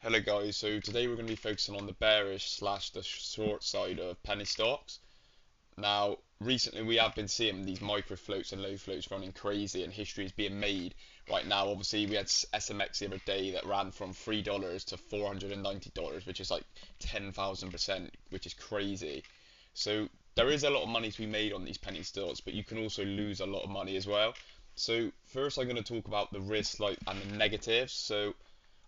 Hello guys, so today we're going to be focusing on the bearish slash the short side of penny stocks. Now, recently we have been seeing these micro floats and low floats running crazy and history is being made right now. Obviously we had SMX the other day that ran from $3 to $490, which is like 10,000%, which is crazy. So there is a lot of money to be made on these penny stocks, but you can also lose a lot of money as well. So first I'm going to talk about the risks and the negatives. So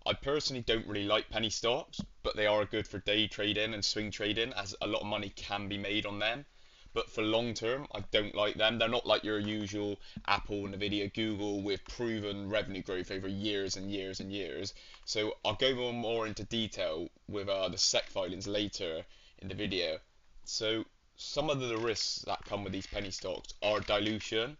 I personally don't really like penny stocks, but they are good for day trading and swing trading as a lot of money can be made on them. But for long term, I don't like them. They're not like your usual Apple, Nvidia, Google with proven revenue growth over years and years and years. So I'll go more into detail with the SEC filings later in the video. So some of the risks that come with these penny stocks are dilution.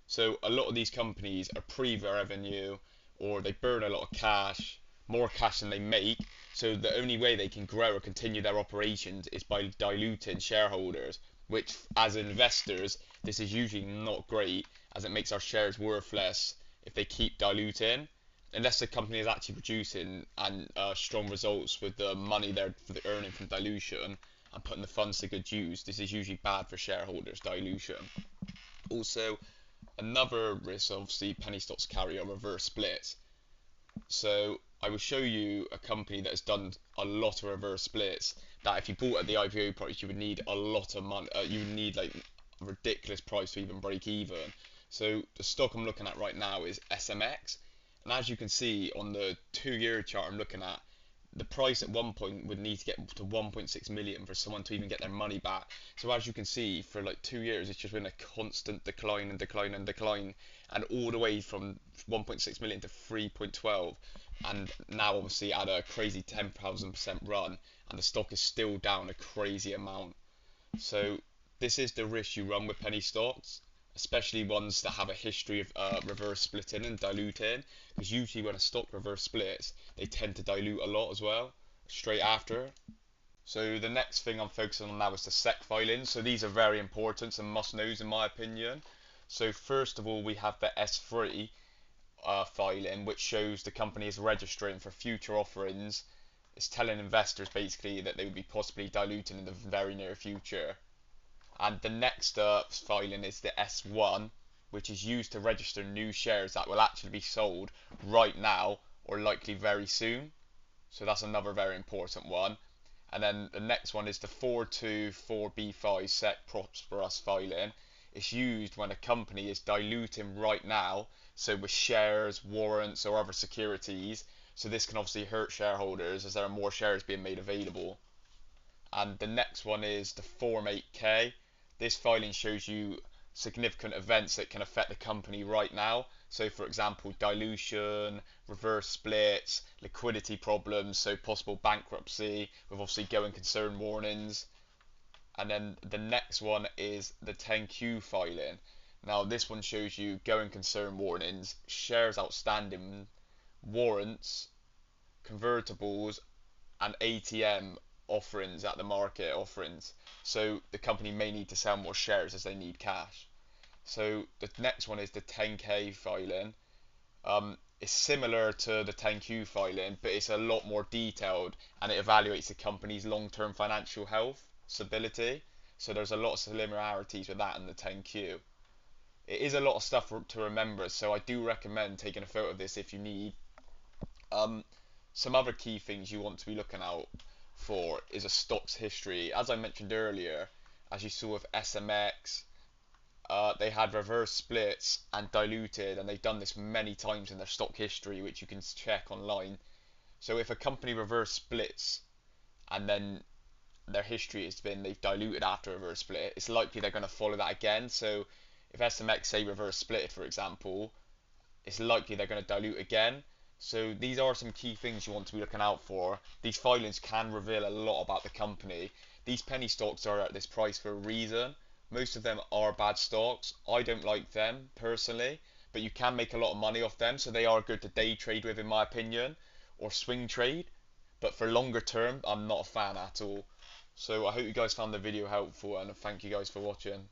So a lot of these companies are pre-revenue or they burn a lot of cash, more cash than they make. So the only way they can grow or continue their operations is by diluting shareholders, which as investors, this is usually not great as it makes our shares worth less if they keep diluting. Unless the company is actually producing and strong results with the money they're earning from dilution and putting the funds to good use, this is usually bad for shareholders, dilution. Also, another risk obviously penny stocks carry are reverse splits. So I will show you a company that has done a lot of reverse splits that if you bought at the IPO price you would need a lot of money, you would need like a ridiculous price to even break even. So the stock I'm looking at right now is SMX, and as you can see on the 2-year chart I'm looking at, the price at one point would need to get to 1.6 million for someone to even get their money back. So as you can see, for like 2 years, it's just been a constant decline and decline and decline, and all the way from 1.6 million to 3.12, and now obviously at a crazy 10,000% run, and the stock is still down a crazy amount. So this is the risk you run with penny stocks, especially ones that have a history of reverse splitting and diluting, because usually when a stock reverse splits, they tend to dilute a lot as well, straight after. So the next thing I'm focusing on now is the SEC filings. So these are very important and must-knows in my opinion. So first of all, we have the S3 filing, which shows the company is registering for future offerings. It's telling investors basically that they would be possibly diluting in the very near future. And the next filing is the S1, which is used to register new shares that will actually be sold right now or likely very soon. So that's another very important one. And then the next one is the 424B5 SEC Prosperous filing. It's used when a company is diluting right now, so with shares, warrants, or other securities. So this can obviously hurt shareholders as there are more shares being made available. And the next one is the Form 8K. This filing shows you significant events that can affect the company right now. So for example, dilution, reverse splits, liquidity problems, so possible bankruptcy with obviously going concern warnings. And then the next one is the 10Q filing. Now this one shows you going concern warnings, shares outstanding, warrants, convertibles, and ATM offerings at the market offerings. So the company may need to sell more shares as they need cash. So the next one is the 10K filing. It's similar to the 10Q filing, but it's a lot more detailed and it evaluates the company's long-term financial health, stability. So there's a lot of similarities with that and the 10Q. It is a lot of stuff to remember, so I do recommend taking a photo of this if you need. Some other key things you want to be looking out for is a stock's history. As I mentioned earlier, as you saw with SMX, they had reverse splits and diluted, and they've done this many times in their stock history, which you can check online. So if a company reverse splits and then their history has been they've diluted after a reverse split, it's likely they're going to follow that again. So if SMX say reverse split, for example, it's likely they're going to dilute again. So these are some key things you want to be looking out for. These filings can reveal a lot about the company. These penny stocks are at this price for a reason. Most of them are bad stocks. I don't like them personally, but you can make a lot of money off them, so they are good to day trade with in my opinion, or swing trade. But for longer term, I'm not a fan at all. So I hope you guys found the video helpful, and thank you guys for watching.